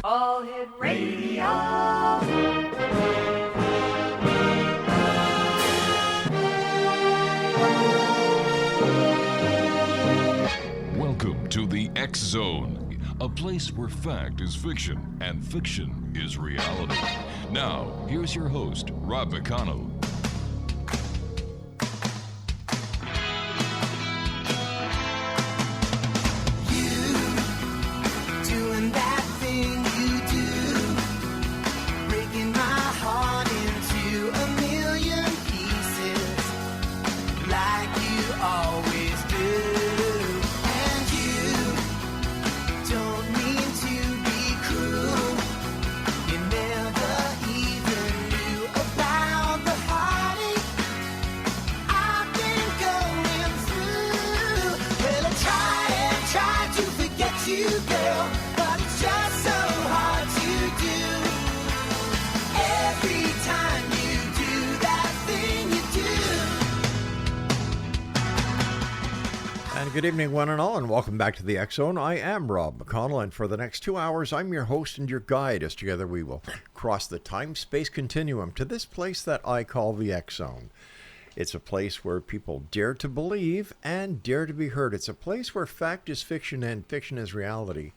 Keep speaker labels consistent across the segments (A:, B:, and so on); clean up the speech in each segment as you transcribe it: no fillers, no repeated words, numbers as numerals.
A: All Hit Radio.
B: Welcome to the X Zone, a place where fact is fiction and fiction is reality. Now, here's your host, Rob McConnell.
C: Good evening, one and all, and welcome back to the X Zone. I am Rob McConnell, and for the next 2 hours, I'm your host and your guide as together we will cross the time-space continuum to this place that I call the X Zone. It's a place where people dare to believe and dare to be heard. It's a place where fact is fiction and fiction is reality.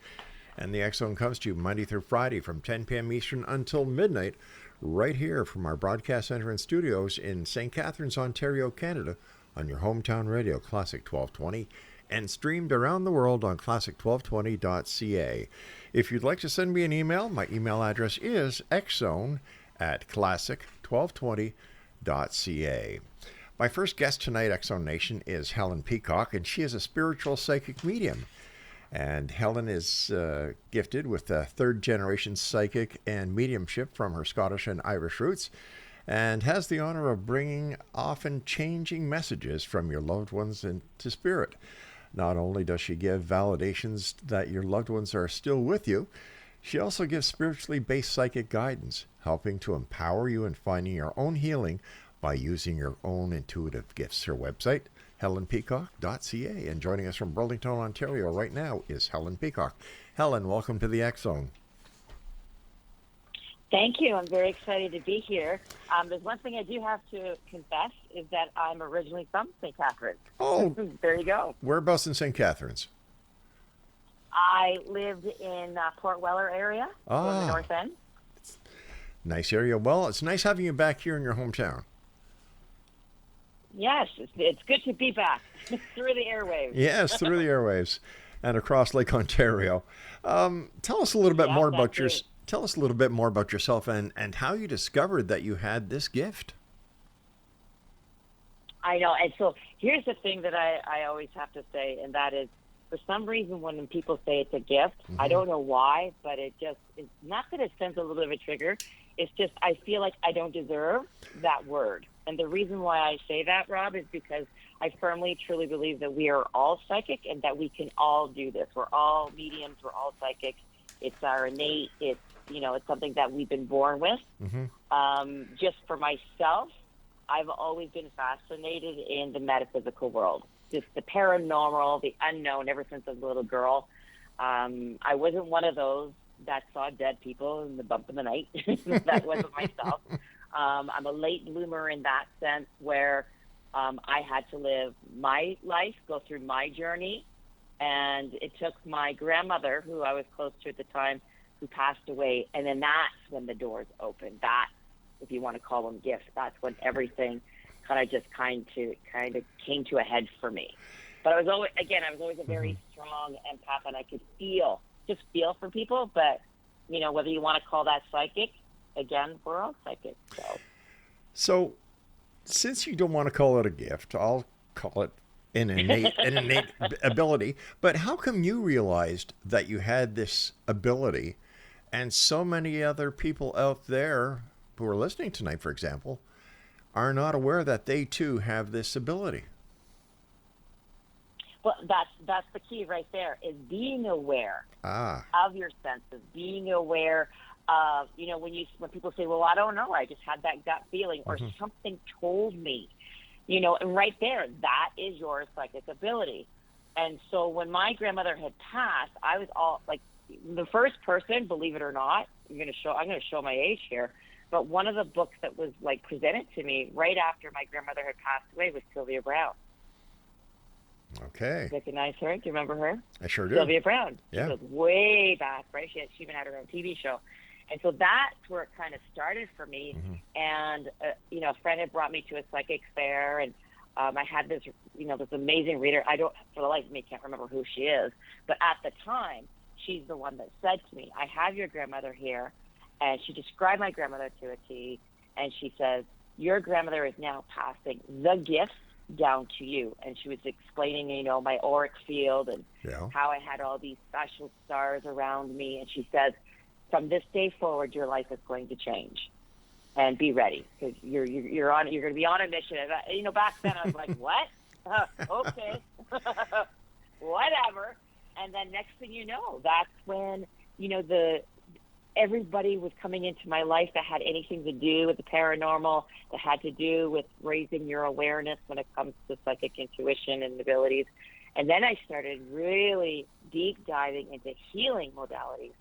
C: And the X Zone comes to you Monday through Friday from 10 p.m. Eastern until midnight, right here from our broadcast center and studios in St. Catharines, Ontario, Canada, on your hometown radio, Classic 1220, and streamed around the world on classic1220.ca. If you'd like to send me an email, my email address is xzone@classic1220.ca. My first guest tonight, X Zone Nation, is Helen PEACOCK, and she is a spiritual psychic medium. And Helen is gifted with a third-generation psychic and mediumship from her Scottish and Irish roots, and has the honor of bringing often changing messages from your loved ones into spirit. Not only does she give validations that your loved ones are still with you, she also gives spiritually based psychic guidance, helping to empower you in finding your own healing by using your own intuitive gifts. Her website, helenpeacock.ca. And joining us from Burlington, Ontario right now is Helen PEACOCK. Helen, welcome to the X Zone.
D: Thank you. I'm very excited to be here. There's one thing I do have to confess is that I'm originally from St. Catharines.
C: Oh.
D: There you go.
C: Whereabouts in St. Catharines?
D: I lived in Port Weller area in the North End.
C: Nice area. Well, it's nice having you back here in your hometown.
D: Yes, it's good to be back through the airwaves.
C: Yes, through the airwaves and across Lake Ontario. Tell us a little bit more about your... Tell us a little bit more about yourself and how you discovered that you had this gift.
D: I know. And so here's the thing that I always have to say, and that is, for some reason, when people say it's a gift, I don't know why, but it's not that it sends a little bit of a trigger. It's just I feel like I don't deserve that word. And the reason why I say that, Rob, is because I firmly, truly believe that we are all psychic and that we can all do this. We're all mediums. We're all psychics. It's our innate. It's something that we've been born with. Just for myself, I've always been fascinated in the metaphysical world, just the paranormal, the unknown, ever since I was a little girl. I wasn't one of those that saw dead people in the bump in the night. That wasn't myself. I'm a late bloomer in that sense where I had to live my life, go through my journey, and it took my grandmother, who I was close to at the time, who passed away, and then that's when the doors opened. That, if you want to call them gifts, that's when everything kind of came to a head for me. But I was always a very strong empath, and I could feel for people. But whether you want to call that psychic, again, we're all psychic.
C: So, since you don't want to call it a gift, I'll call it an innate ability. But how come you realized that you had this ability? And so many other people out there who are listening tonight, for example, are not aware that they too have this ability.
D: Well, that's the key right there, is being aware of your senses, being aware of, when people say, well, I don't know, I just had that gut feeling, or something told me, and right there, that is your psychic ability. And so when my grandmother had passed, I was all like, the first person, believe it or not, I'm going to show my age here, but one of the books that was like presented to me right after my grandmother had passed away was Sylvia Brown.
C: Okay.
D: Recognize her? Do you remember her?
C: I sure do.
D: Sylvia Brown.
C: Yeah.
D: She goes way back, right? She even had her own TV show. And so that's where it kind of started for me. And, a friend had brought me to a psychic fair, and I had this, this amazing reader. I don't, for the life of me, can't remember who she is. But at the time, she's the one that said to me, I have your grandmother here. And she described my grandmother to a T. And she says, your grandmother is now passing the gifts down to you. And she was explaining, my auric field and how I had all these special stars around me. And she says, from this day forward, your life is going to change, and be ready, because you're going to be on a mission. And, back then I was like, what? Okay, whatever. And then next thing you know, that's when, everybody was coming into my life that had anything to do with the paranormal, that had to do with raising your awareness when it comes to psychic intuition and abilities. And then I started really deep diving into healing modalities.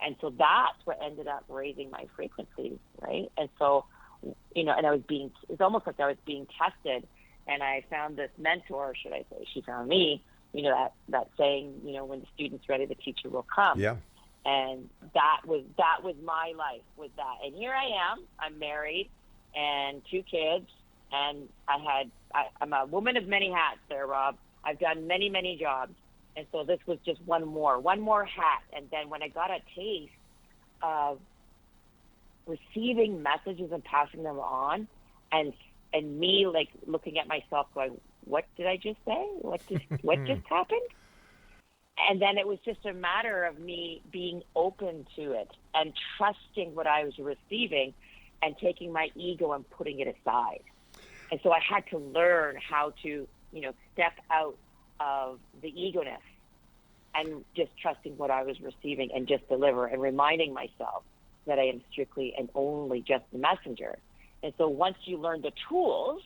D: And so that's what ended up raising my frequency, right? And so, and it's almost like I was being tested. And I found this mentor, should I say, she found me, that saying, when the student's ready, the teacher will come.
C: Yeah.
D: And that was my life, with that. And here I am. I'm married and 2 kids, and I'm a woman of many hats there, Rob. I've done many, many jobs. And so this was just one more hat. And then when I got a taste of receiving messages and passing them on, and me like looking at myself going, what did I just say? What just happened? And then it was just a matter of me being open to it and trusting what I was receiving and taking my ego and putting it aside. And so I had to learn how to, step out of the ego-ness and just trusting what I was receiving and just deliver, and reminding myself that I am strictly and only just the messenger. And so once you learn the tools,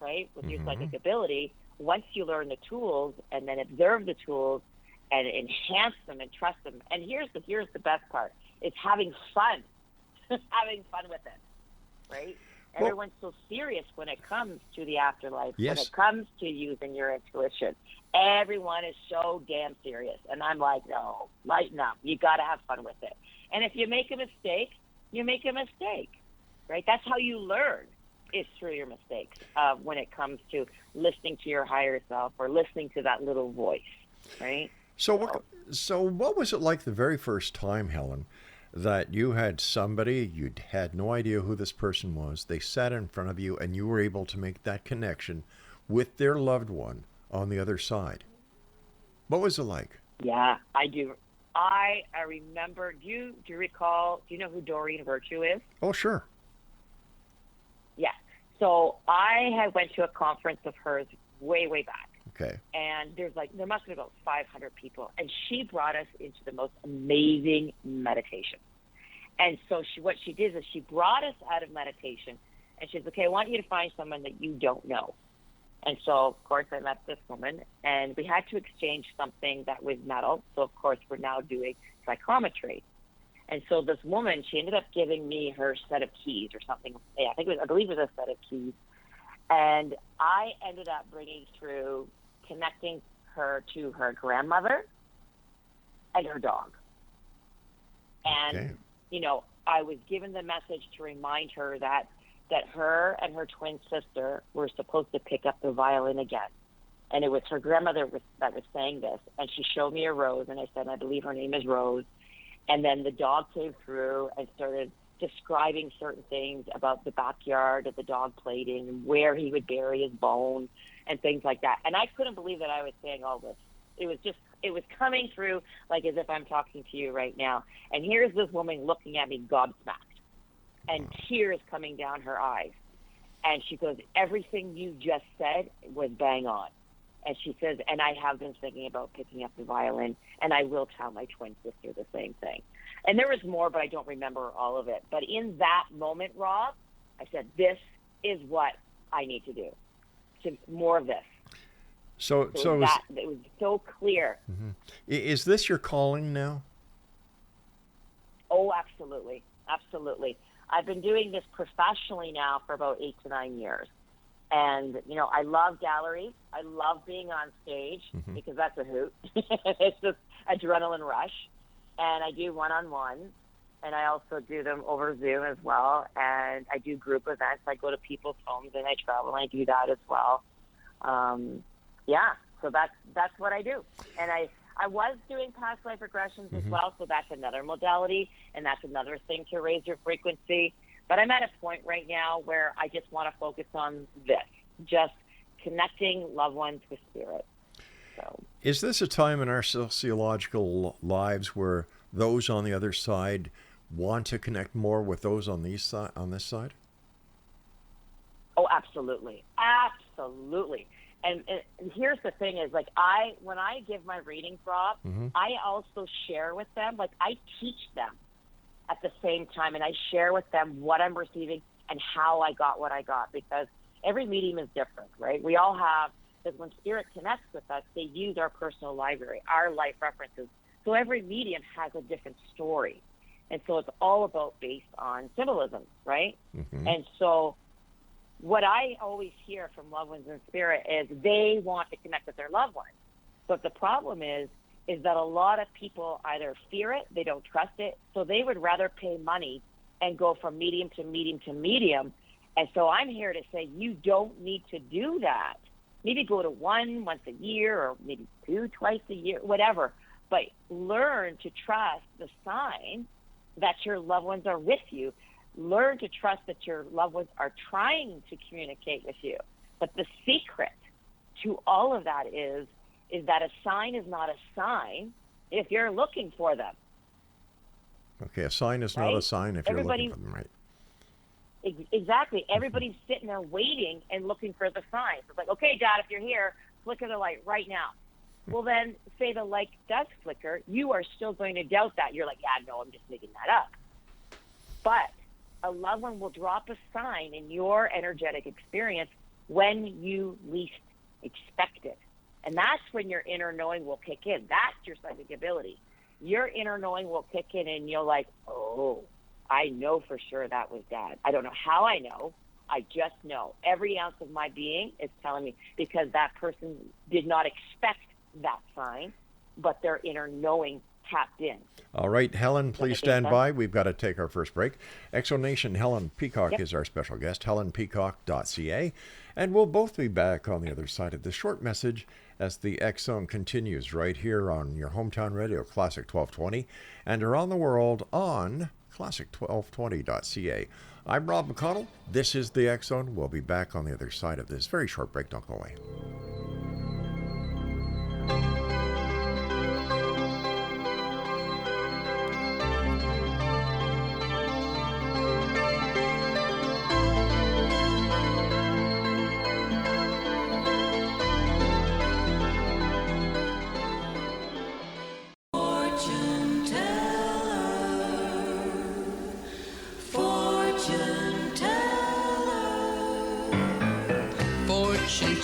D: right, with your psychic ability, once you learn the tools and then observe the tools and enhance them and trust them, and here's the best part, it's having fun, having fun with it, right?
C: Well,
D: everyone's so serious when it comes to the afterlife,
C: yes.
D: when it comes to using your intuition. Everyone is so damn serious. And I'm like, no, lighten up. You got to have fun with it. And if you make a mistake, you make a mistake, right? That's how you learn, is through your mistakes when it comes to listening to your higher self or listening to that little voice, right?
C: So what was it like the very first time, Helen, that you had somebody, you had no idea who this person was, they sat in front of you and you were able to make that connection with their loved one on the other side? What was it like?
D: Yeah, I do. I remember, do you recall, do you know who Doreen Virtue is?
C: Oh, sure.
D: Yeah. So I went to a conference of hers way, way back.
C: Okay.
D: And there must have been about 500 people. And she brought us into the most amazing meditation. And so what she did is she brought us out of meditation. And she said, okay, I want you to find someone that you don't know. And so, of course, I met this woman. And we had to exchange something that was metal. So, of course, we're now doing psychometry. And so this woman, she ended up giving me her set of keys or something. Yeah, I believe it was a set of keys. And I ended up connecting her to her grandmother and her dog. And,
C: Okay.
D: I was given the message to remind her that her and her twin sister were supposed to pick up the violin again. And it was her grandmother that was saying this. And she showed me a rose, and I said, I believe her name is Rose. And then the dog came through and started describing certain things about the backyard of the dog plating and where he would bury his bone and things like that. And I couldn't believe that I was saying all this. It was coming through like as if I'm talking to you right now. And here's this woman looking at me gobsmacked and tears coming down her eyes. And she goes, everything you just said was bang on. And she says, and I have been thinking about picking up the violin, and I will tell my twin sister the same thing. And there was more, but I don't remember all of it. But in that moment, Rob, I said, this is what I need to do. More of this.
C: So
D: It was so clear.
C: is this your calling now?
D: Oh, absolutely. Absolutely. I've been doing this professionally now for about 8 to 9 years. And, I love galleries. I love being on stage because that's a hoot. It's just adrenaline rush. And I do one-on-one. And I also do them over Zoom as well. And I do group events. I go to people's homes and I travel and I do that as well. So that's what I do. And I was doing past life regressions as well, so that's another modality, and that's another thing to raise your frequency. But I'm at a point right now where I just want to focus on this, just connecting loved ones with spirit. So,
C: is this a time in our sociological lives where those on the other side want to connect more with those on this side?
D: Oh, absolutely. Absolutely. And here's the thing is, when I give my readings, Rob, I also share with them, I teach them at the same time, and I share with them what I'm receiving and how I got what I got, because every medium is different, right? We all have, because when spirit connects with us, they use our personal library, our life references. So every medium has a different story. And so it's all about based on symbolism, right? And so what I always hear from loved ones in spirit is they want to connect with their loved ones. But the problem is that a lot of people either fear it, they don't trust it, so they would rather pay money and go from medium to medium to medium. And so I'm here to say you don't need to do that. Maybe go to once a year, or maybe 2 twice a year, whatever. But learn to trust the sign that your loved ones are with you. Learn to trust that your loved ones are trying to communicate with you. But the secret to all of that is that a sign is not a sign if you're looking for them.
C: Okay, a sign is not a sign if you're looking for them, right?
D: Exactly. Everybody's sitting there waiting and looking for the signs. It's like, okay, Dad, if you're here, flicker the light right now. Well, then say the light does flicker, you are still going to doubt that. You're like, yeah, no, I'm just making that up. But a loved one will drop a sign in your energetic experience when you least expect it. And that's when your inner knowing will kick in. That's your psychic ability. Your inner knowing will kick in and you're like, oh, I know for sure that was Dad. I don't know how I know. I just know. Every ounce of my being is telling me, because that person did not expect that sign, but their inner knowing tapped in.
C: All right, Helen, please stand by. We've got to take our first break. Exonation Helen Peacock is our special guest, helenpeacock.ca, and we'll both be back on the other side of this short message as the X Zone continues right here on your hometown radio, Classic 1220, and around the world on classic1220.ca. I'm Rob McConnell. This is the X Zone. We'll be back on the other side of this very short break. Don't go away.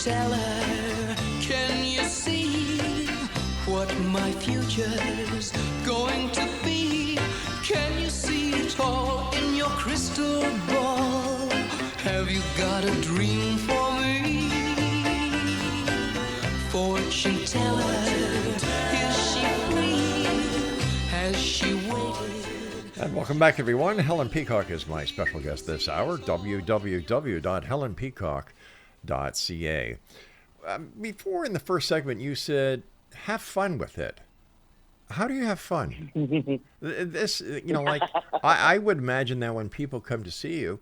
E: Teller, can you see what my future's going to be? Can you see it all in your crystal ball? Have you got a dream for me? Fortune teller, is she free? Has she waited?
C: And welcome back, everyone. Helen Peacock is my special guest this hour. www.helenpeacock.ca. Before in the first segment, you said, have fun with it. How do you have fun? This, I would imagine that when people come to see you,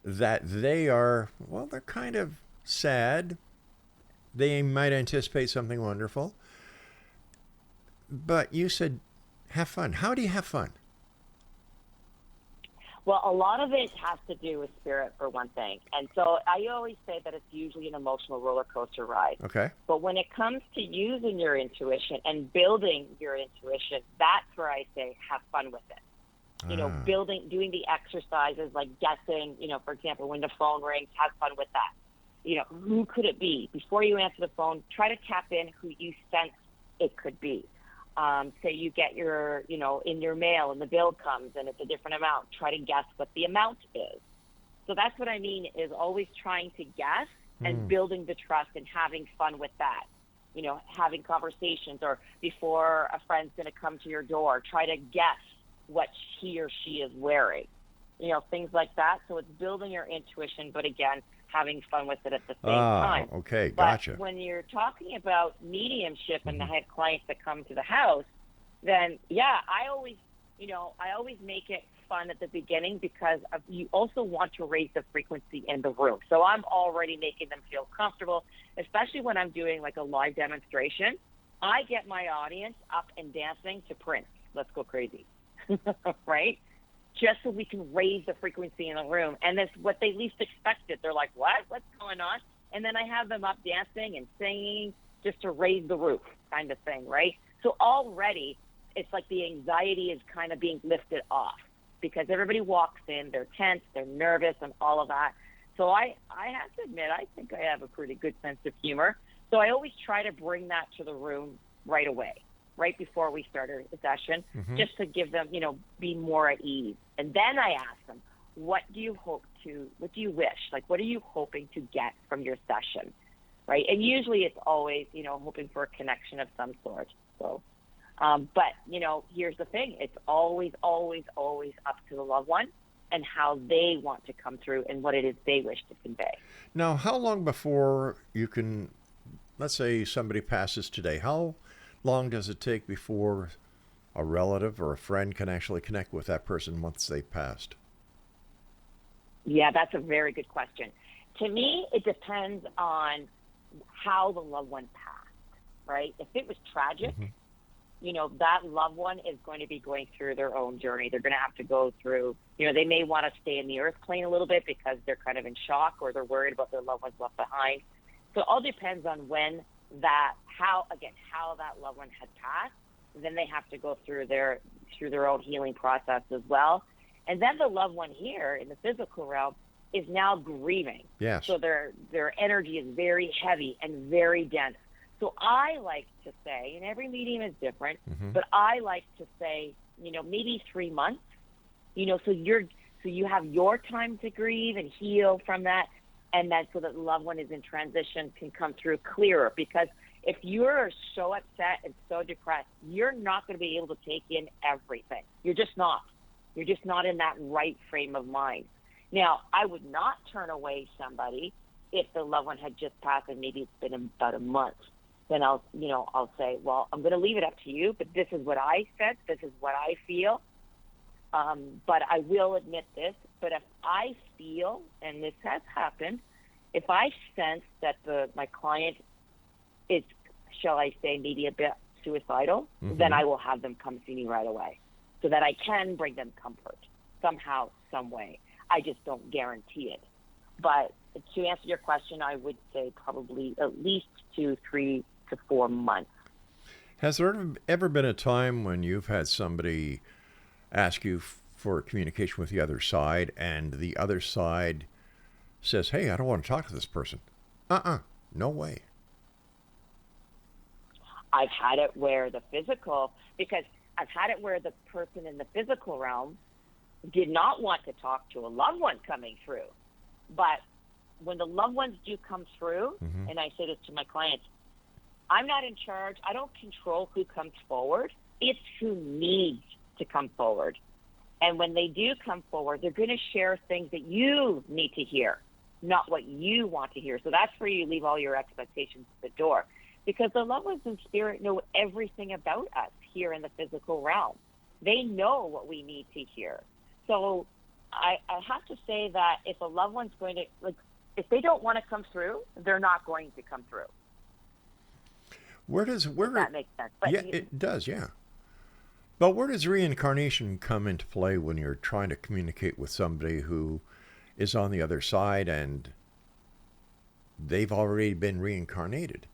C: that they are, well, they're kind of sad. They might anticipate something wonderful. But you said, have fun. How do you have fun?
D: Well, a lot of it has to do with spirit, for one thing. And so I always say that it's usually an emotional roller coaster ride.
C: Okay.
D: But when it comes to using your intuition and building your intuition, that's where I say have fun with it. Doing the exercises like guessing, for example, when the phone rings, have fun with that. who could it be? Before you answer the phone, try to tap in who you sense it could be. Say you get your, in your mail and the bill comes and it's a different amount. Try to guess what the amount is. So that's what I mean, is always trying to guess and building the trust and having fun with that. Having conversations, or before a friend's going to come to your door, try to guess what he or she is wearing. Things like that. So it's building your intuition, but again, having fun with it at the same time.
C: Okay, gotcha.
D: But when you're talking about mediumship and I have clients that come to the house, then I always make it fun at the beginning, because you also want to raise the frequency in the room. So I'm already making them feel comfortable, especially when I'm doing like a live demonstration. I get my audience up and dancing to Prince. Let's go crazy, right? Just so we can raise the frequency in the room. And that's what they least expected. They're like, what? What's going on? And then I have them up dancing and singing just to raise the roof kind of thing, right? So already it's like the anxiety is kind of being lifted off, because everybody walks in, they're tense, they're nervous, and all of that. So I have to admit, I think I have a pretty good sense of humor. So I always try to bring that to the room right away, right before we start a session, just to give them, be more at ease. And then I ask them, what do you wish? Like, what are you hoping to get from your session, right? And usually it's always, hoping for a connection of some sort. So, but, here's the thing. It's always, always, always up to the loved one and how they want to come through and what it is they wish to convey.
C: Now, how long before you can, let's say somebody passes today, how long does it take before a relative or a friend can actually connect with that person once they've passed?
D: Yeah, that's a very good question. To me, it depends on how the loved one passed, right? If it was tragic, that loved one is going to be going through their own journey. They're going to have to go through, they may want to stay in the earth plane a little bit because they're kind of in shock, or they're worried about their loved ones left behind. So it all depends on how that loved one had passed. Then they have to go through their own healing process as well. And then the loved one here in the physical realm is now grieving.
C: Yes.
D: So their energy is very heavy and very dense. So I like to say, and every medium is different, but I like to say, maybe 3 months. So you have your time to grieve and heal from that, and then so that the loved one is in transition, can come through clearer. Because if you're so upset and so depressed, you're not going to be able to take in everything. You're just not. You're just not in that right frame of mind. Now, I would not turn away somebody if the loved one had just passed and maybe it's been about a month. Then I'll say, well, I'm going to leave it up to you, but this is what I said. This is what I feel. But I will admit this. But if I feel, and this has happened, if I sense that my client is, shall I say, maybe a bit suicidal, then I will have them come see me right away, so that I can bring them comfort somehow, some way. I just don't guarantee it. But to answer your question, I would say probably at least 2, 3 to 4 months.
C: Has there ever been a time when you've had somebody ask you for communication with the other side, and the other side says, hey, I don't want to talk to this person? No way.
D: I've had it where the person in the physical realm did not want to talk to a loved one coming through. But when the loved ones do come through, and I say this to my clients, I'm not in charge. I don't control who comes forward. It's who needs to come forward. And when they do come forward, they're going to share things that you need to hear, not what you want to hear. So that's where you leave all your expectations at the door. Because the loved ones in spirit know everything about us here in the physical realm. They know what we need to hear. So I have to say that if a loved one's going to, if they don't want to come through, they're not going to come through.
C: That
D: makes sense. But
C: yeah, it does, yeah. But where does reincarnation come into play when you're trying to communicate with somebody who is on the other side and they've already been reincarnated?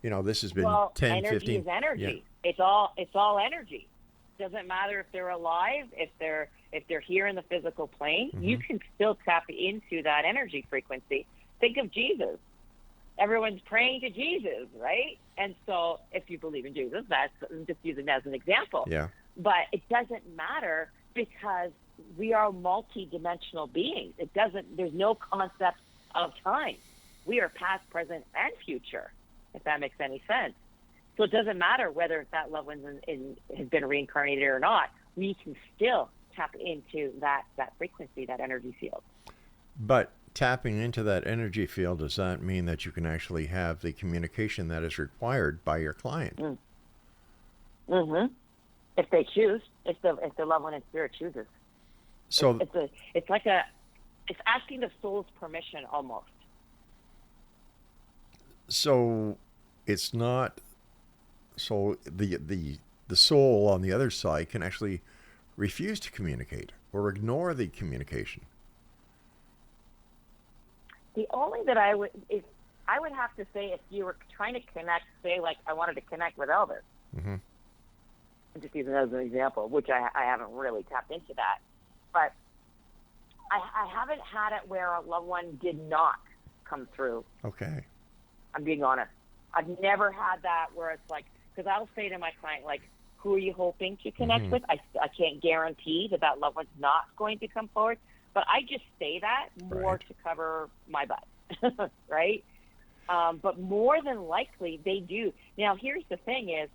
C: This has been 10,
D: energy
C: 15.
D: Is energy.
C: Yeah.
D: It's all energy. Doesn't matter if they're alive, if they're here in the physical plane, you can still tap into that energy frequency. think of Jesus. Everyone's praying to Jesus, right? And so if you believe in Jesus, that's, I'm just using that as an example.
C: Yeah.
D: But it doesn't matter because we are multi-dimensional beings. There's no concept of time. We are past, present, and future, if that makes any sense. So it doesn't matter whether that loved one has been reincarnated or not. We can still tap into that frequency, that energy field.
C: But tapping into that energy field, does that mean that you can actually have the communication that is required by your client?
D: Mm-hmm. If they choose, if the loved one in spirit chooses.
C: So
D: it's asking the soul's permission almost.
C: So it's not. So the soul on the other side can actually refuse to communicate or ignore the communication.
D: The only that I would have to say, if you were trying to connect, say like I wanted to connect with Elvis.
C: Mm-hmm.
D: I'm just using that as an example, which I haven't really tapped into that. But I haven't had it where a loved one did not come through.
C: Okay.
D: I'm being honest. I've never had that where it's like, because I'll say to my client, like, who are you hoping to connect with? I can't guarantee that loved one's not going to come forward, but I just say that more to cover my butt, right? But more than likely they do. Now, here's the thing is,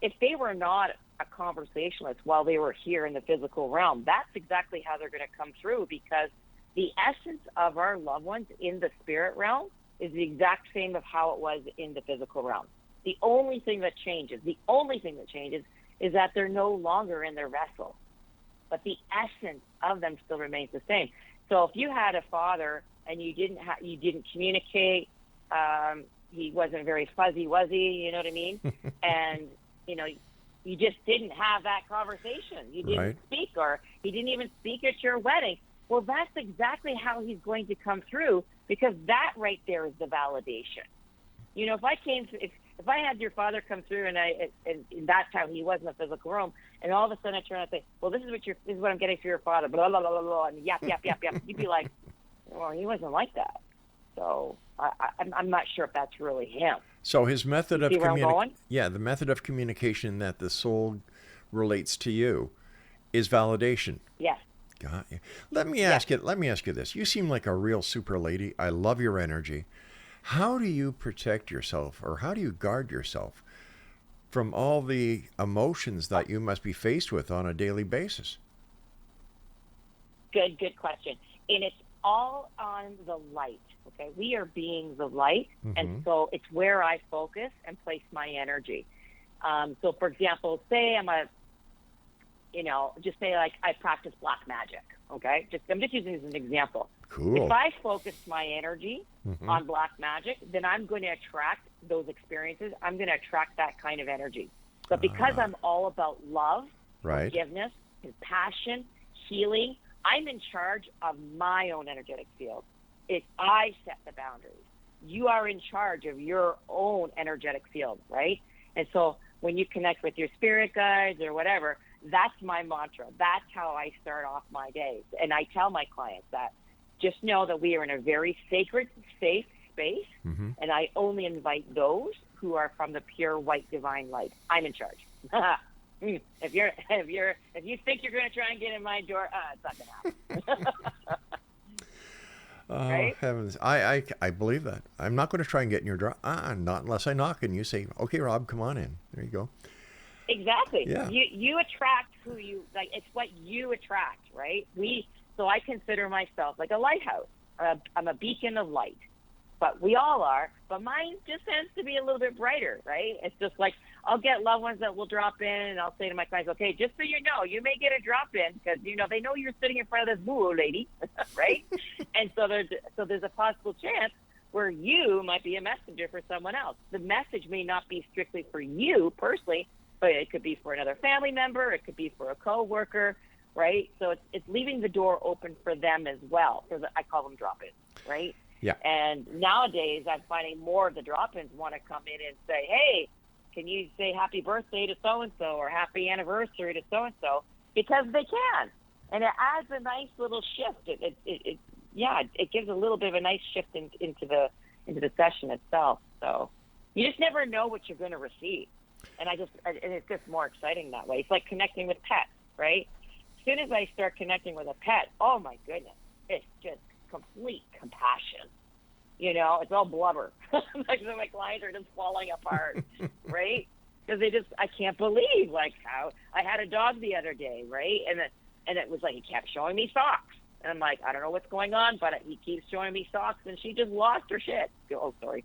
D: if they were not a conversationalist while they were here in the physical realm, that's exactly how they're going to come through, because the essence of our loved ones in the spirit realm is the exact same of how it was in the physical realm. The only thing that changes is that they're no longer in their vessel, but the essence of them still remains the same. So if you had a father and you didn't communicate, he wasn't very fuzzy wuzzy, you know what I mean? And you just didn't have that conversation. You didn't speak, or he didn't even speak at your wedding. Well, that's exactly how he's going to come through, because that right there is the validation. If I had your father come through and that's how he was in the physical room, and all of a sudden I turn around and say, well, this is what I'm getting for your father, blah, blah, blah, blah, blah, and yap, yap, yap, yap. You'd be like, well, he wasn't like that. So I'm not sure if that's really him.
C: So his method of
D: communication,
C: the method of communication that the soul relates to you is validation.
D: Yes.
C: Got you. Let me ask you this. You seem like a real super lady. I love your energy. How do you protect yourself, or how do you guard yourself from all the emotions that you must be faced with on a daily basis?
D: Good question. And it's all on the light. Okay, we are beings of light, and so it's where I focus and place my energy. So, for example, say just say like I practice black magic. Okay, I'm just using this as an example.
C: Cool.
D: If I focus my energy on black magic, then I'm going to attract those experiences. I'm going to attract that kind of energy. But because I'm all about love, forgiveness, compassion, healing, I'm in charge of my own energetic field. I set the boundaries. You are in charge of your own energetic field, right? And so when you connect with your spirit guides or whatever, that's my mantra. That's how I start off my days. And I tell my clients that just know that we are in a very sacred, safe space, and I only invite those who are from the pure white divine light. I'm in charge. If you think you're going to try and get in my door, it's not going to happen.
C: Right? Heavens, I believe that. I'm not going to try and get in your door. Not unless I knock and you say, "Okay, Rob, come on in." There you go.
D: Exactly.
C: Yeah.
D: You attract who you like. It's what you attract, right? So I consider myself like a lighthouse. I'm a beacon of light, but we all are. But mine just tends to be a little bit brighter, right? It's just like I'll get loved ones that will drop in, and I'll say to my clients, "Okay, just so you know, you may get a drop in because they know you're sitting in front of this boo lady, right?" And so there's a possible chance where you might be a messenger for someone else. The message may not be strictly for you personally, but it could be for another family member. It could be for a coworker, right? So it's leaving the door open for them as well. I call them drop-ins, right?
C: Yeah.
D: And nowadays, I'm finding more of the drop-ins want to come in and say, "Hey, can you say happy birthday to so-and-so or happy anniversary to so-and-so?" Because they can. And it adds a nice little shift. it gives a little bit of a nice shift into the session itself. So you just never know what you're going to receive. And it's just more exciting that way. It's like connecting with pets, right? As soon as I start connecting with a pet, oh my goodness, it's just complete compassion. You know, it's all blubber. Like my clients are just falling apart, right? Because I can't believe like how I had a dog the other day, right? And it was like he kept showing me socks. And I'm like, I don't know what's going on, but he keeps showing me socks, and she just lost her shit. Oh, sorry.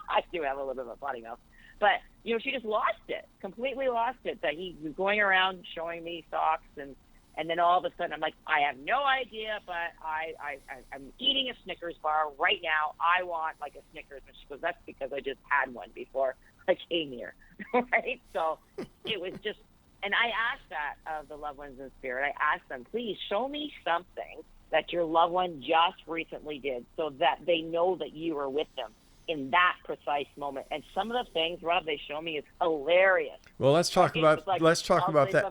D: I do have a little bit of a potty mouth. But, you know, she just lost it, completely lost it, that he was going around showing me socks, and then all of a sudden I'm like, I have no idea, but I'm eating a Snickers bar right now. I want like a Snickers. And she goes, that's because I just had one before I came here, right? So it was just, and I asked that of the loved ones in spirit. I asked them, please show me something that your loved one just recently did so that they know that you were with them in that precise moment. And some of the things, Rob, they show me is hilarious.
C: Well, let's talk about that. Let's talk about that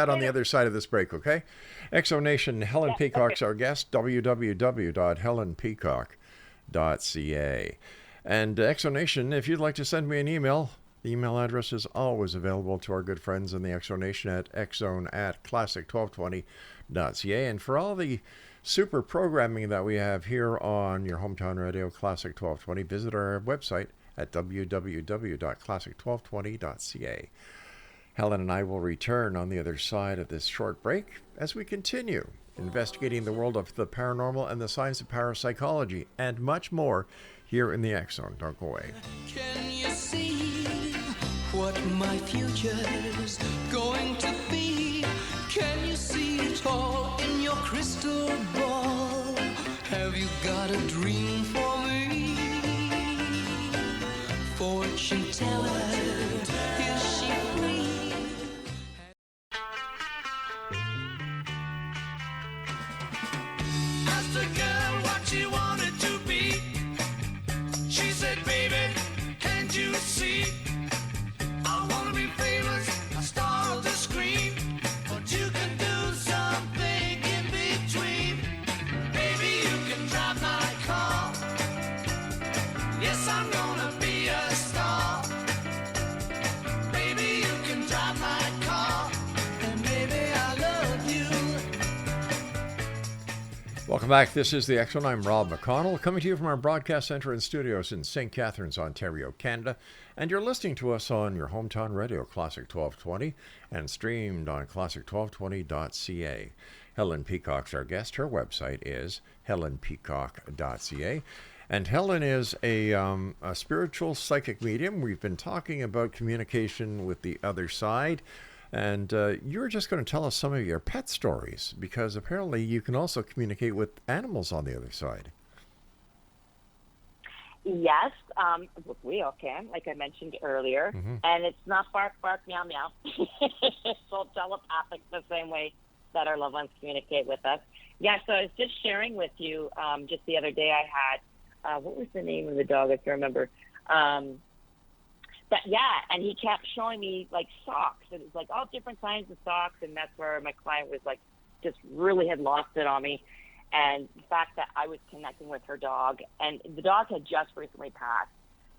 C: on the other side of this break, okay? Exonation, Helen Peacock's our guest, www.helenpeacock.ca. And Exonation, if you'd like to send me an email, the email address is always available to our good friends in the Exonation at exone@classic1220.ca. And for all the super programming that we have here on your hometown radio, Classic 1220, visit our website at www.classic1220.ca. Helen and I will return on the other side of this short break as we continue investigating the world of the paranormal and the science of parapsychology and much more here in the X Zone. Don't go away.
E: Can you see what my future's going to be? Can you see it all in your crystal ball? Have you got a dream for me? Fortune teller, is she free? Asked a girl what she wanted to be. She said, baby, can't you see? I want to be famous, a star of the screen. But you can do something in between. Baby, you can drive my car. Yes, I'm gonna be a star. Baby, you can drive my car. And baby, I love you.
C: Welcome back. This is the X Zone. I'm Rob McConnell, coming to you from our broadcast center and studios in St. Catharines, Ontario, Canada. And you're listening to us on your hometown radio, Classic 1220, and streamed on classic1220.ca. Helen Peacock's our guest. Her website is helenpeacock.ca. And Helen is a spiritual psychic medium. We've been talking about communication with the other side. And you're just going to tell us some of your pet stories, because apparently you can also communicate with animals on the other side.
D: Yes, we all can, like I mentioned earlier.
C: Mm-hmm.
D: And it's not bark, bark, meow, meow. It's all telepathic the same way that our loved ones communicate with us. Yeah, so I was just sharing with you just the other day I had, what was the name of the dog? I can't remember. And he kept showing me like socks. It was like all different kinds of socks, and that's where my client was like, just really had lost it on me. And the fact that I was connecting with her dog, and the dog had just recently passed.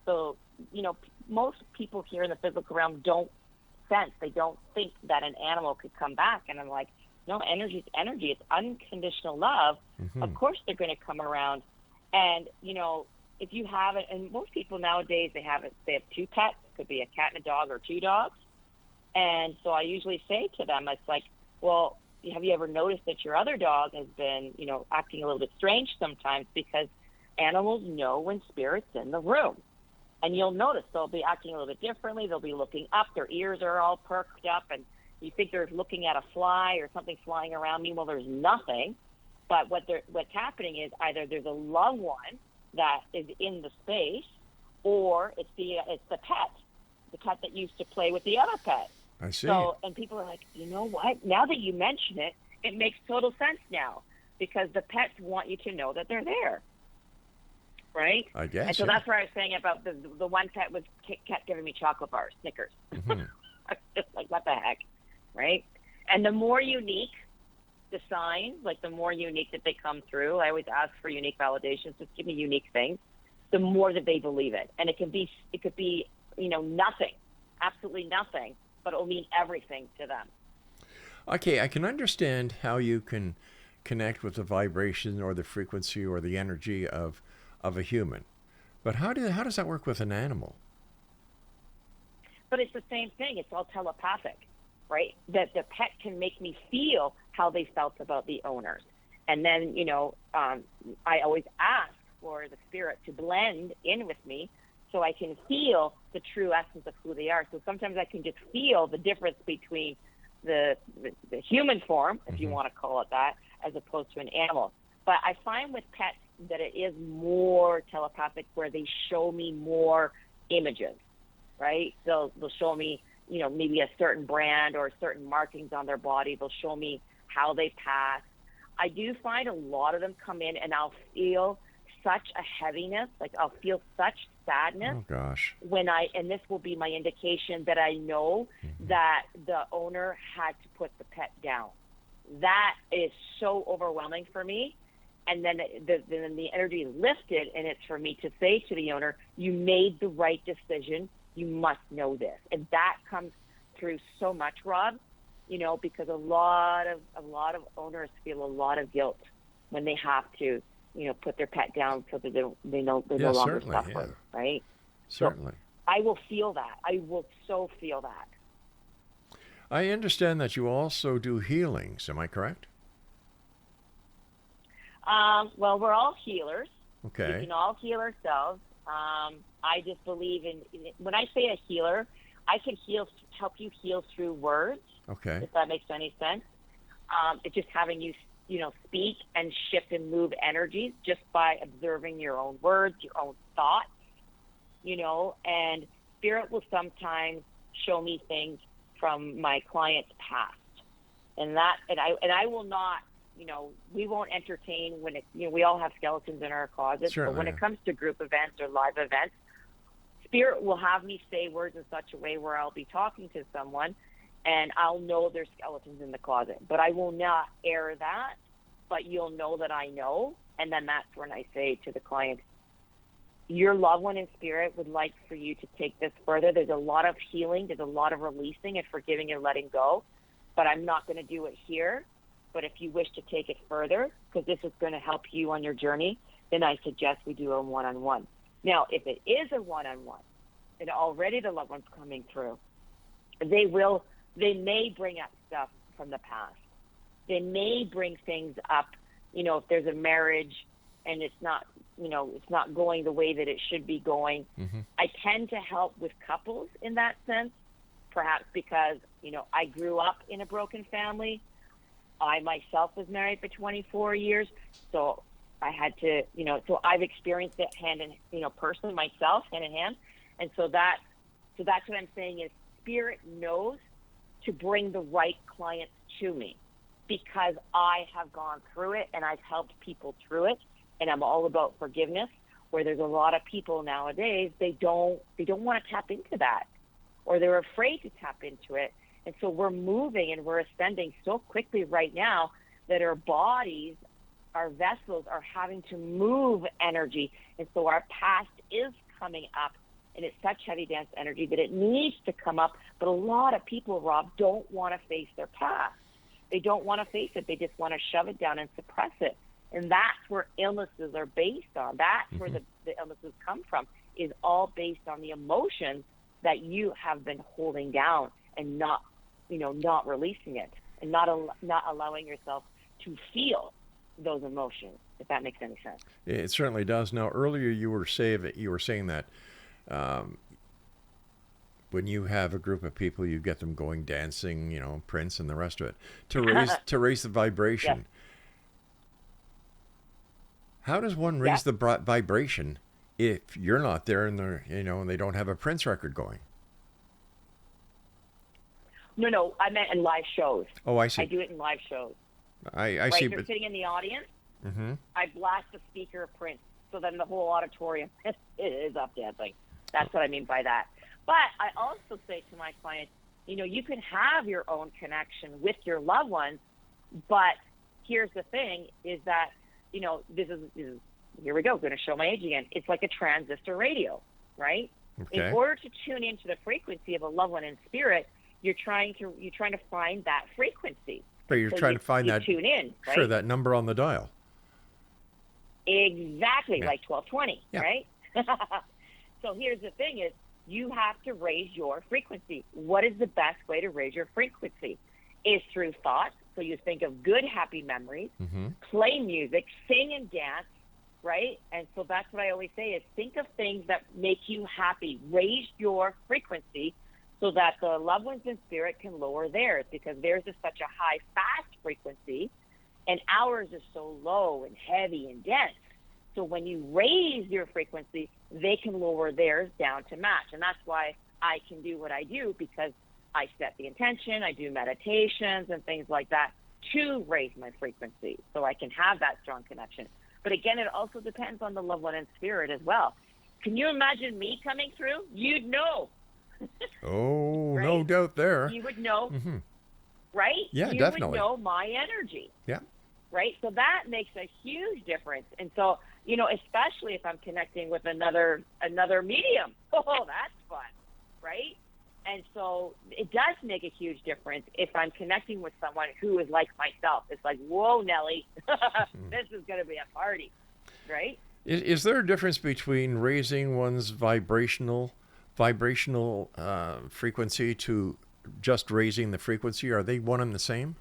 D: So, you know, most people here in the physical realm don't sense, they don't think that an animal could come back. And I'm like, no, energy is energy. It's unconditional love. Mm-hmm. Of course they're going to come around. And, you know, if you have it, and most people nowadays, they have two pets. It could be a cat and a dog or two dogs. And so I usually say to them, it's like, well, have you ever noticed that your other dog has been, you know, acting a little bit strange sometimes? Because animals know when spirit's in the room. And you'll notice they'll be acting a little bit differently. They'll be looking up. Their ears are all perked up. And you think they're looking at a fly or something flying around. Meanwhile, there's nothing. But what's happening is either there's a loved one that is in the space, or it's the pet that used to play with the other pet.
C: I see.
D: So, and people are like, you know what? Now that you mention it, it makes total sense now, because the pets want you to know that they're there, right?
C: I guess.
D: And so that's where I was saying about the one pet kept giving me chocolate bars, Snickers. Mm-hmm. I was just like, what the heck, right? And the more unique the signs, like the more unique that they come through, I always ask for unique validations, just give me unique things, the more that they believe it. And it could be, nothing, absolutely nothing, but it'll mean everything to them.
C: Okay, I can understand how you can connect with the vibration or the frequency or the energy of a human. But how does that work with an animal?
D: But it's the same thing. It's all telepathic, right? That the pet can make me feel how they felt about the owners. And then, I always ask for the spirit to blend in with me so I can feel the true essence of who they are. So sometimes I can just feel the difference between the human form, if you want to call it that, as opposed to an animal. But I find with pets that it is more telepathic, where they show me more images, right? They'll show me, maybe a certain brand or certain markings on their body. They'll show me how they pass. I do find a lot of them come in and I'll feel such a heaviness, like I'll feel such sadness.
C: Oh gosh.
D: And this will be my indication that I know that the owner had to put the pet down. That is so overwhelming for me. And then the energy is lifted, and it's for me to say to the owner, you made the right decision. You must know this. And that comes through so much, Rob, because a lot of owners feel a lot of guilt when they have to, put their pet down so that they're no longer suffering, right?
C: Certainly.
D: So I will feel that. I will so feel that.
C: I understand that you also do healings. Am I correct?
D: Well, we're all healers.
C: Okay.
D: We can all heal ourselves. I just believe in when I say a healer, I can help you heal through words.
C: Okay.
D: If that makes any sense. It's just having you, speak and shift and move energies just by observing your own words, your own thoughts, and spirit will sometimes show me things from my client's past. And I will not, we won't entertain when we all have skeletons in our closets.
C: Certainly.
D: But when it comes to group events or live events, spirit will have me say words in such a way where I'll be talking to someone and I'll know there's skeletons in the closet. But I will not air that, but you'll know that I know. And then that's when I say to the client, your loved one in spirit would like for you to take this further. There's a lot of healing. There's a lot of releasing and forgiving and letting go. But I'm not going to do it here. But if you wish to take it further, because this is going to help you on your journey, then I suggest we do a one-on-one. Now, if it is a one-on-one, and already the loved one's coming through, they may bring up stuff from the past. They may bring things up, if there's a marriage and it's not, it's not going the way that it should be going.
C: Mm-hmm.
D: I tend to help with couples in that sense, perhaps because, I grew up in a broken family. I myself was married for 24 years, so I had to, so I've experienced it personally myself, hand in hand. And so that's what I'm saying is spirit knows to bring the right clients to me because I have gone through it and I've helped people through it. And I'm all about forgiveness, where there's a lot of people nowadays, they don't want to tap into that, or they're afraid to tap into it. And so we're moving and we're ascending so quickly right now that our bodies, our vessels are having to move energy. And so our past is coming up, and it's such heavy dense energy that it needs to come up. But a lot of people, Rob, don't want to face their past. They don't want to face it. They just want to shove it down and suppress it. And that's where illnesses are based on. That's where the illnesses come from, is all based on the emotions that you have been holding down and not releasing it, and not allowing yourself to feel those emotions, if that makes any sense.
C: It certainly does. Now, earlier you were saying that when you have a group of people, you get them going dancing, Prince and the rest of it, to raise the vibration.
D: Yes.
C: How does one raise the vibration if you're not there and and they don't have a Prince record going?
D: No, I meant in live shows.
C: Oh, I see.
D: I do it in live shows.
C: I see.
D: They're sitting in the audience.
C: Mm-hmm.
D: I blast the speaker of Prince, so then the whole auditorium is up dancing. That's what I mean by that. But I also say to my clients, you can have your own connection with your loved ones, but here's the thing is that, this is here we go, going to show my age again. It's like a transistor radio, right?
C: Okay.
D: In order to tune into the frequency of a loved one in spirit, you're trying to find that frequency.
C: But you're trying to find that,
D: tune in, right?
C: Sure, that number on the dial.
D: Exactly,
C: Yeah.
D: like 1220,
C: Yeah.
D: right? So here's the thing is, you have to raise your frequency. What is the best way to raise your frequency? Is through thought. So you think of good, happy memories, play music, sing and dance, right? And so that's what I always say is think of things that make you happy. Raise your frequency so that the loved ones in spirit can lower theirs, because theirs is such a high, fast frequency, and ours is so low and heavy and dense. So when you raise your frequency, they can lower theirs down to match. And that's why I can do what I do, because I set the intention, I do meditations and things like that to raise my frequency so I can have that strong connection. But again, it also depends on the loved one in spirit as well. Can you imagine me coming through? You'd know.
C: Oh,
D: Right?
C: no doubt there.
D: You would know, right?
C: Yeah,
D: you
C: definitely.
D: would know my energy.
C: Yeah.
D: Right? So that makes a huge difference. And so, especially if I'm connecting with another medium. Oh, that's fun, right? And so it does make a huge difference if I'm connecting with someone who is like myself. It's like, whoa, Nelly, this is going to be a party, right?
C: Is there a difference between raising one's vibrational frequency to just raising the frequency? Are they one and the same?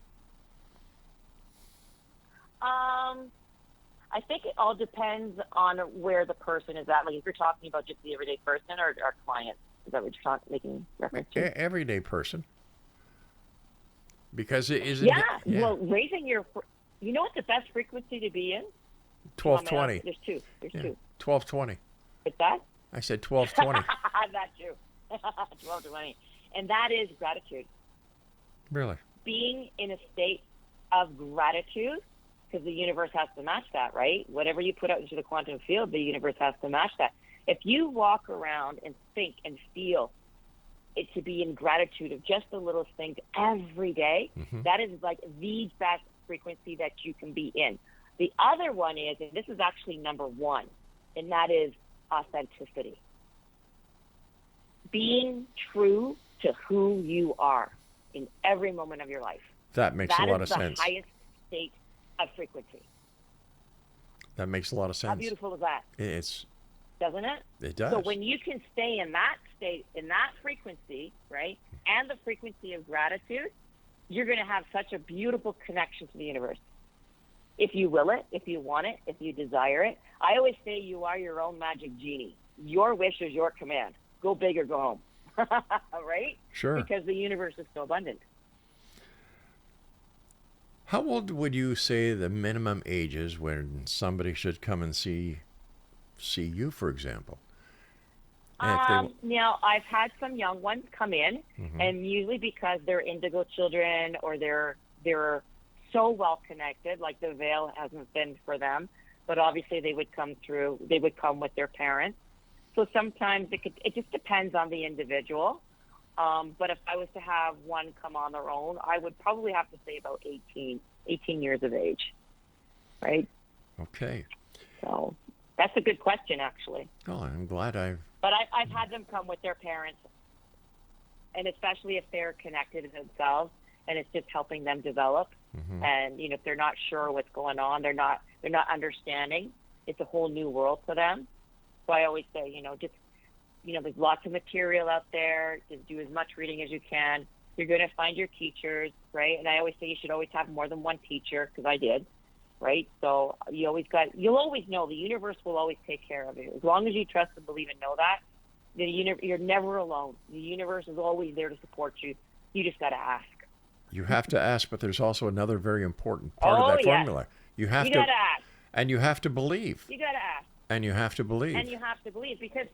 D: I think it all depends on where the person is at. Like if you're talking about just the everyday person or our client, is that what you're making reference to?
C: Everyday person. Because it isn't.
D: Yeah. Well, raising your, you know what the best frequency to be in?
C: 1220.
D: There's two. There's two.
C: 1220.
D: What's that?
C: I said 1220.
D: That's true. 1220. And that is gratitude.
C: Really?
D: Being in a state of gratitude, because the universe has to match that, right? Whatever you put out into the quantum field, the universe has to match that. If you walk around and think and feel it to be in gratitude of just the littlest things every day, that is like the best frequency that you can be in. The other one is, and this is actually number one, and that is authenticity. Being true to who you are in every moment of your life.
C: That makes a lot of sense.
D: That is the highest state of frequency.
C: That makes a lot of sense.
D: How beautiful is that? Doesn't it?
C: It does.
D: So when you can stay in that state, in that frequency, right, and the frequency of gratitude, you're going to have such a beautiful connection to the universe. If you will it, if you want it, if you desire it. I always say you are your own magic genie. Your wish is your command. Go big or go home. Right?
C: Sure.
D: Because the universe is so abundant.
C: How old would you say the minimum age is when somebody should come and see you, for example?
D: Now, I've had some young ones come in, and usually because they're indigo children or they're so well connected, like the veil hasn't been for them, but obviously they would come with their parents. So sometimes it just depends on the individual. But if I was to have one come on their own, I would probably have to say about 18 years of age, right?
C: Okay.
D: So that's a good question, actually.
C: Oh, I'm glad
D: But I've had them come with their parents, and especially if they're connected to themselves, and it's just helping them develop. And if they're not sure what's going on, they're not understanding. It's a whole new world to them. So I always say, there's lots of material out there. Just do as much reading as you can. You're going to find your teachers, right? And I always say you should always have more than one teacher, because I did, right? So you'll always know the universe will always take care of you. As long as you trust and believe and know that, you're never alone. The universe is always there to support you. You just got to ask.
C: You have to ask, but there's also another very important part of that formula. You got to
D: ask.
C: And you have to believe.
D: You got to ask.
C: And you have to believe.
D: And you have to believe, because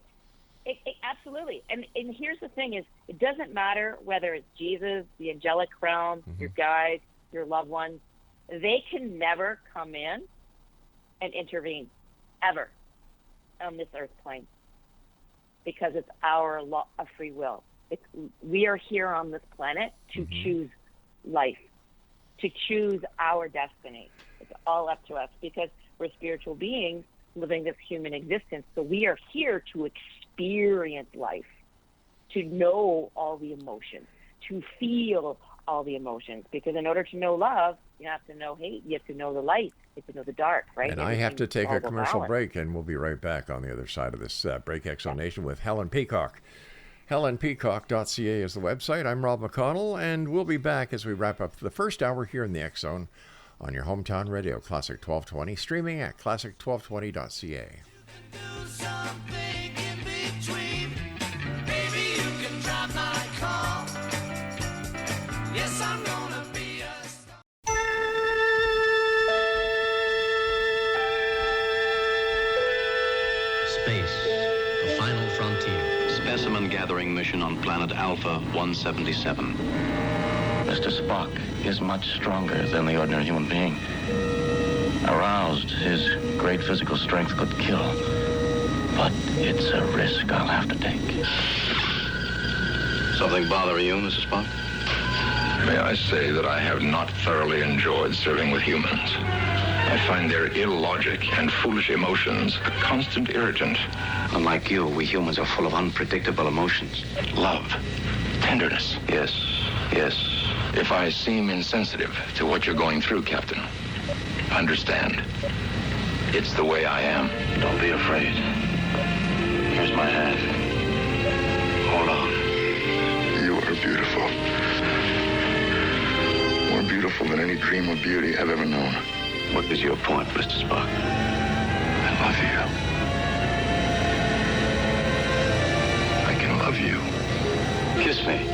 D: it absolutely. And here's the thing is, it doesn't matter whether it's Jesus, the angelic realm, your guides, your loved ones. They can never come in and intervene, ever, on this earth plane, because it's our law of free will. We are here on this planet to choose life, to choose our destiny. It's all up to us because we're spiritual beings living this human existence. So we are here to experience life, to know all the emotions, to feel all the emotions. Because in order to know love, you have to know hate, you have to know the light, you have to know the dark, right?
C: And I have to take a commercial
D: balance.
C: break, and we'll be right back on the other side of this break, Exo Nation, with Helen Peacock. HelenPeacock.ca is the website. I'm Rob McConnell, and we'll be back as we wrap up the first hour here in the X Zone on your hometown radio, Classic 1220, streaming at classic1220.ca.
E: Do something in between. Maybe you can drive my car. Yes, I'm gonna be a star.
F: Space, the final frontier.
G: Specimen gathering mission on planet Alpha 177.
H: Mr. Spock is much stronger than the ordinary human being. Aroused, his great physical strength could kill. But it's a risk I'll have to take.
G: Something bother you, Mr. Spock?
I: May I say that I have not thoroughly enjoyed serving with humans. I find their illogic and foolish emotions a constant irritant.
G: Unlike you, we humans are full of unpredictable emotions.
I: Love, tenderness.
G: Yes, yes.
I: If I seem insensitive to what you're going through, Captain, understand. It's the way I am.
H: Don't be afraid. Here's my hand.
I: Hold on. You are beautiful. More beautiful than any dream of beauty I've ever known.
G: What is your point, Mr. Spock?
I: I love you. I can love you.
G: Kiss me.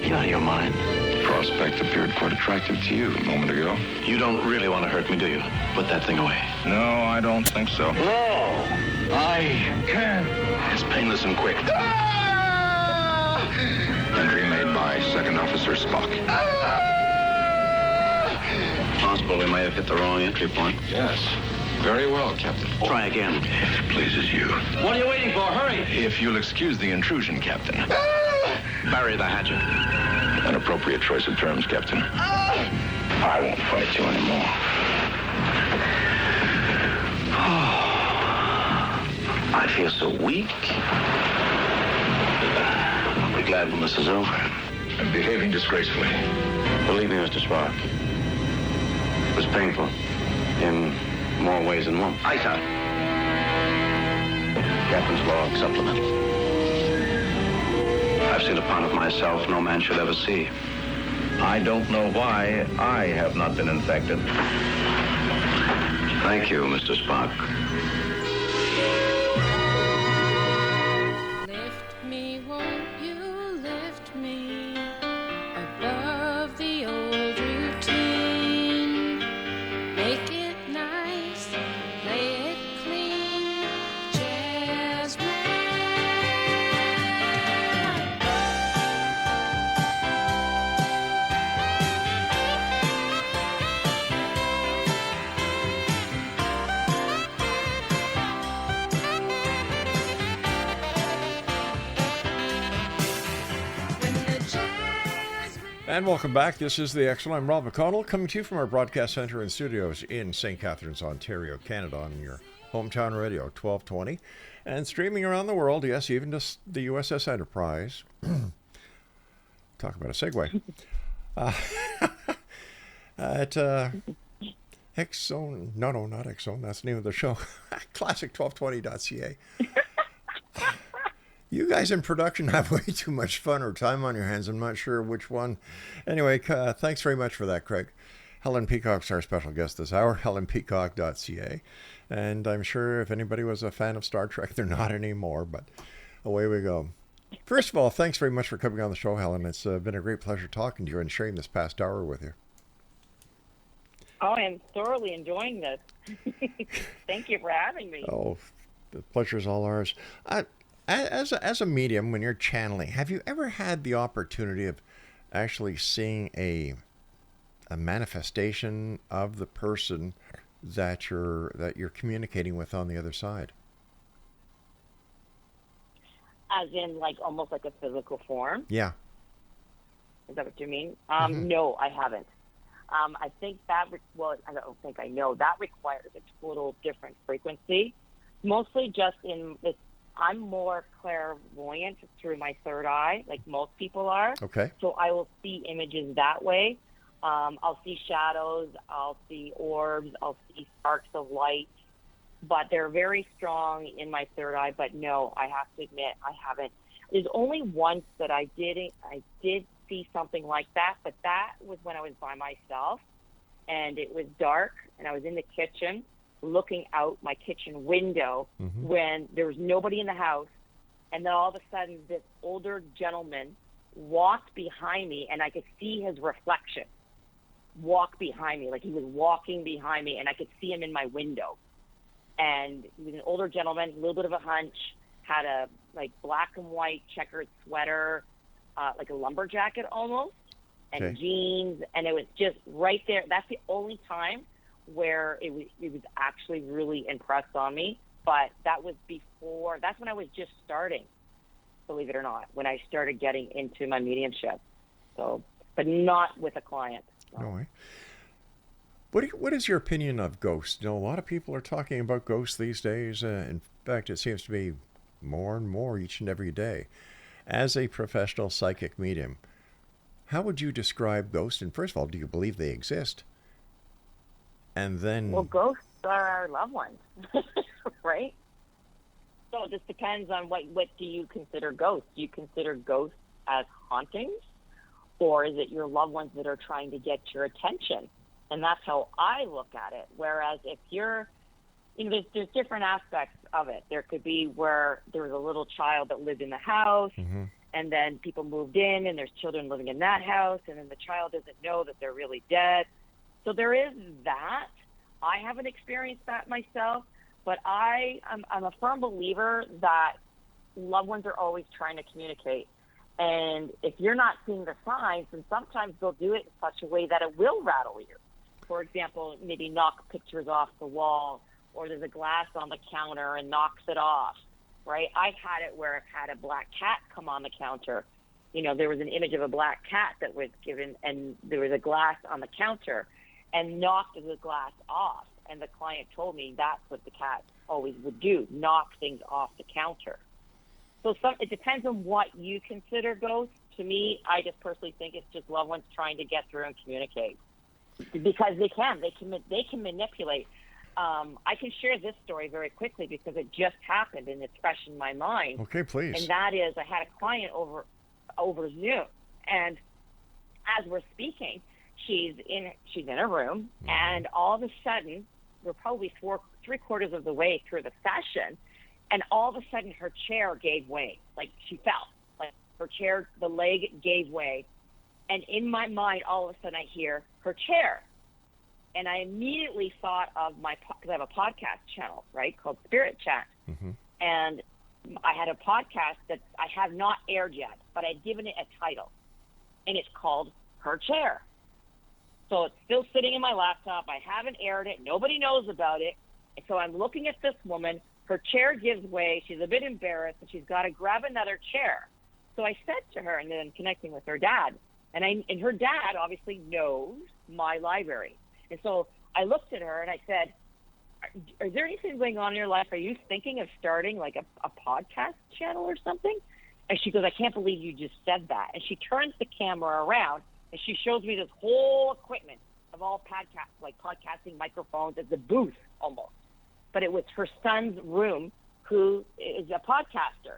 H: You out of your mind?
I: The prospect appeared quite attractive to you a moment ago.
G: You don't really want to hurt me, do you? Put that thing away.
I: No, I don't think so.
H: No! I can.
I: It's painless and quick. Entry made by Second Officer Spock.
G: Possible we may have hit the wrong entry point.
I: Yes. Very well, Captain.
G: Try again.
I: If it pleases you.
H: What are you waiting for? Hurry!
I: If you'll excuse the intrusion, Captain.
G: Bury the hatchet.
I: An appropriate choice of terms, Captain. I won't fight you anymore.
H: I feel so weak.
G: I'll be glad when this is over.
I: I'm behaving disgracefully.
G: Believe me, Mr. Spock. It was painful. In more ways than one.
H: Ice out.
G: Captain's log supplemental. I've seen a part of myself no man should ever see.
H: I don't know why I have not been infected.
G: Thank you, Mr. Spock.
J: Lift me, won't you lift me above the old routine? Make it nice, play it clean, jazzman.
C: And welcome back. This is the X Zone. I'm Rob McConnell, coming to you from our broadcast center and studios in St. Catharines, Ontario, Canada, on your hometown radio, 1220, and streaming around the world, yes, even to the USS Enterprise. Talk about a segue. At X Zone, no, not X Zone, that's the name of the show, classic1220.ca. You guys in production have way too much fun or time on your hands. I'm not sure which one. Anyway, thanks very much for that, Craig. Helen Peacock's our special guest this hour, helenpeacock.ca. And I'm sure if anybody was a fan of Star Trek, they're not anymore, but away we go. First of all, thanks very much for coming on the show, Helen. It's been a great pleasure talking to you and sharing this past hour with you.
D: Oh, I am thoroughly enjoying this. Thank you for having me.
C: Oh, the pleasure's all ours. As a medium, when you're channeling, have you ever had the opportunity of actually seeing a manifestation of the person that you're communicating with on the other side?
D: As in, like, almost like a physical form?
C: Yeah.
D: Is that what you mean?
C: Mm-hmm.
D: No, I haven't. I think that, I don't think I know. That requires a total different frequency. Mostly just I'm more clairvoyant through my third eye, like most people are.
C: Okay.
D: So I will see images that way. I'll see shadows, I'll see orbs, I'll see sparks of light, but they're very strong in my third eye. But no, I have to admit, I haven't. There's only once that I did see something like that, but that was when I was by myself, and it was dark, and I was in the kitchen looking out my kitchen window when there was nobody in the house, and then all of a sudden this older gentleman walked behind me, and I could see his reflection walk behind me, like he was walking behind me, and I could see him in my window. And he was an older gentleman, a little bit of a hunch, had a like black and white checkered sweater, like a lumber jacket almost, and jeans, and it was just right there. That's the only time where it was actually really impressed on me. But that was before, that's when I was just starting, believe it or not, when I started getting into my mediumship. So, but not with a client.
C: No way. What is your opinion of ghosts? You know, a lot of people are talking about ghosts these days. In fact, it seems to be more and more each and every day. As a professional psychic medium, how would you describe ghosts? And first of all, do you believe they exist? And then...
D: Well, ghosts are our loved ones, right? So it just depends on what do you consider ghosts? Do you consider ghosts as hauntings? Or is it your loved ones that are trying to get your attention? And that's how I look at it. Whereas if you're, you know, there's different aspects of it. There could be where there was a little child that lived in the house, and then people moved in, and there's children living in that house, and then the child doesn't know that they're really dead. So there is that. I haven't experienced that myself, but I'm a firm believer that loved ones are always trying to communicate. And if you're not seeing the signs, then sometimes they'll do it in such a way that it will rattle you. For example, maybe knock pictures off the wall, or there's a glass on the counter and knocks it off, right? I've had it where I've had a black cat come on the counter. You know, there was an image of a black cat that was given, and there was a glass on the counter, and knocked the glass off. And the client told me that's what the cat always would do, knock things off the counter. So it depends on what you consider ghosts. To me, I just personally think it's just loved ones trying to get through and communicate, because they can manipulate. I can share this story very quickly because it just happened and it's fresh in my mind.
C: Okay, please.
D: And that is, I had a client over Zoom, and as we're speaking, she's in a room, and all of a sudden, we're probably three-quarters of the way through the session, and all of a sudden her chair gave way, like she fell, like her chair, the leg gave way. And in my mind, all of a sudden I hear her chair. And I immediately thought of because I have a podcast channel, right, called Spirit Chat. And I had a podcast that I have not aired yet, but I'd given it a title. And it's called Her Chair. So it's still sitting in my laptop. I haven't aired it. Nobody knows about it. And so I'm looking at this woman. Her chair gives way. She's a bit embarrassed, and she's got to grab another chair. So I said to her, and then I'm connecting with her dad. And her dad obviously knows my library. And so I looked at her and I said, is there anything going on in your life? Are you thinking of starting like a podcast channel or something? And she goes, I can't believe you just said that. And she turns the camera around and she shows me this whole equipment of all podcasts, like podcasting microphones. It's a booth almost. But it was her son's room, who is a podcaster.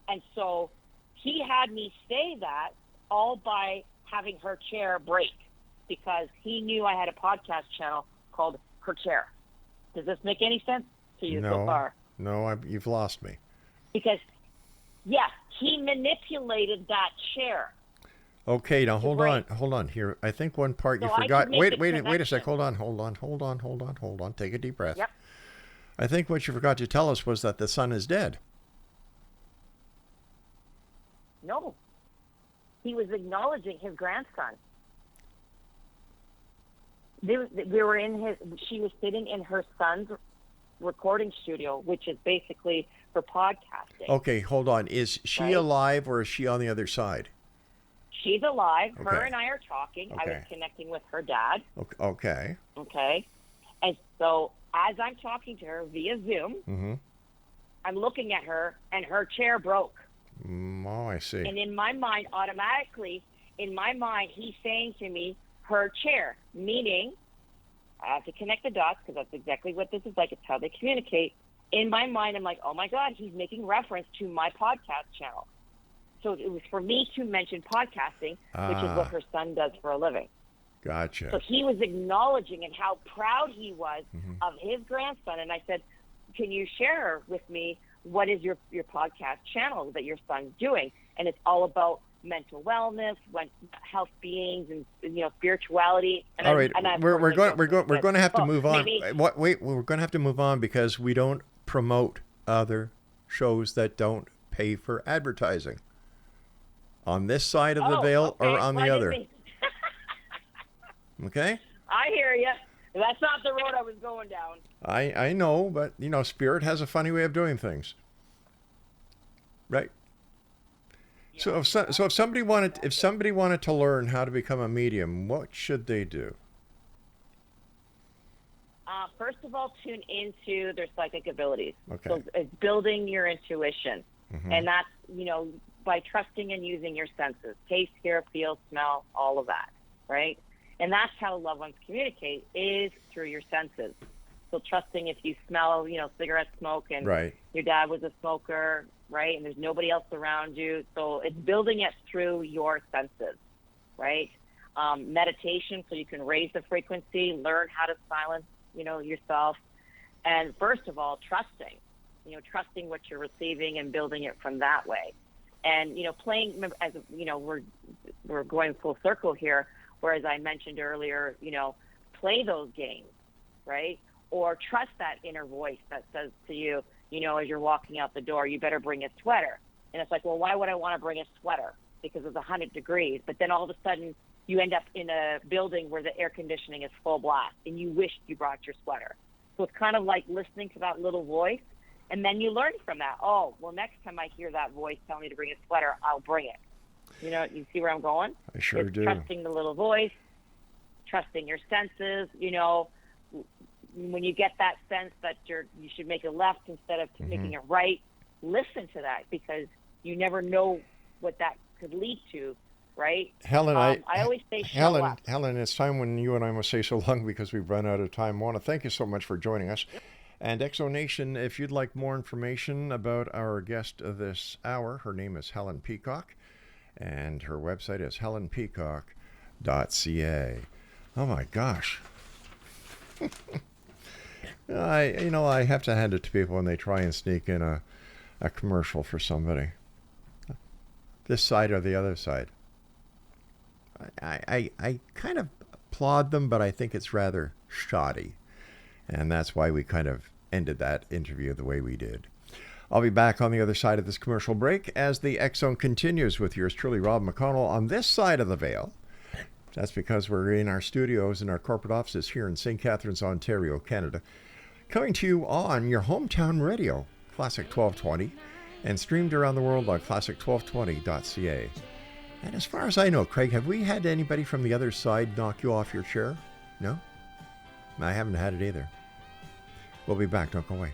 D: And so he had me say that all by having her chair break, because he knew I had a podcast channel called Her Chair. Does this make any sense to you so far?
C: No, you've lost me.
D: Because, yes, he manipulated that chair.
C: Okay, now hold on here. I think one part you forgot. Wait a sec. Hold on. Take a deep breath.
D: Yep.
C: I think what you forgot to tell us was that the son is dead.
D: No. He was acknowledging his grandson. She was sitting in her son's recording studio, which is basically for podcasting.
C: Okay, hold on. Is she alive or is she on the other side?
D: She's alive.
C: Okay.
D: Her and I are talking. I was
C: Okay.
D: connecting with her dad.
C: Okay.
D: Okay. And so as I'm talking to her via Zoom,
C: Mm-hmm.
D: I'm looking at her, and her chair broke.
C: Oh, I see.
D: And in my mind, automatically, he's saying to me, her chair, meaning I have to connect the dots because that's exactly what this is like. It's how they communicate. In my mind, I'm like, oh, my God, he's making reference to my podcast channel. So it was for me to mention podcasting, which is what her son does for a living.
C: Gotcha.
D: So he was acknowledging and how proud he was of his grandson. And I said, can you share with me what is your podcast channel that your son's doing? And it's all about mental wellness, health beings, and spirituality. And
C: All right, we're going to have to move on. Wait, we're going to have to move on because we don't promote other shows that don't pay for advertising. On this side of the veil or on the other. Okay?
D: I hear you. That's not the road I was going down.
C: I know, but Spirit has a funny way of doing things. Right? Yeah, so if somebody wanted to learn how to become a medium, what should they do?
D: First of all, tune into their psychic abilities.
C: Okay.
D: So it's building your intuition.
C: Mm-hmm.
D: And that's, by trusting and using your senses, taste, hear, feel, smell, all of that, right? And that's how loved ones communicate, is through your senses. So trusting if you smell, cigarette smoke, and
C: right.
D: Your dad was a smoker, right? And there's nobody else around you. So it's building it through your senses, right? Meditation, so you can raise the frequency, learn how to silence, yourself. And first of all, trusting what you're receiving and building it from that way. And, playing, as we're going full circle here, whereas I mentioned earlier, play those games, right? Or trust that inner voice that says to you, as you're walking out the door, you better bring a sweater. And it's like, well, why would I want to bring a sweater? Because it's 100 degrees. But then all of a sudden you end up in a building where the air conditioning is full blast and you wish you brought your sweater. So it's kind of like listening to that little voice. And then you learn from that. Oh, well, next time I hear that voice tell me to bring a sweater, I'll bring it. You see where I'm going?
C: I sure do.
D: Trusting the little voice, trusting your senses. When you get that sense that you should make a left instead of making a right, listen to that, because you never know what that could lead to, right?
C: Helen,
D: I always say show up.
C: Helen, it's time when you and I must say so long because we've run out of time. I want to thank you so much for joining us. And Exonation, if you'd like more information about our guest this hour, her name is Helen Peacock, and her website is helenpeacock.ca. Oh my gosh. I have to hand it to people when they try and sneak in a commercial for somebody. This side or the other side. I kind of applaud them, but I think it's rather shoddy. And that's why we kind of ended that interview the way we did. I'll be back on the other side of this commercial break as the X Zone continues with yours truly, Rob McConnell, on this side of the veil. That's because we're in our studios and our corporate offices here in St. Catharines, Ontario, Canada. Coming to you on your hometown radio, Classic 1220, and streamed around the world on classic1220.ca. And as far as I know, Craig, have we had anybody from the other side knock you off your chair? No? I haven't had it either. We'll be back. Don't go away.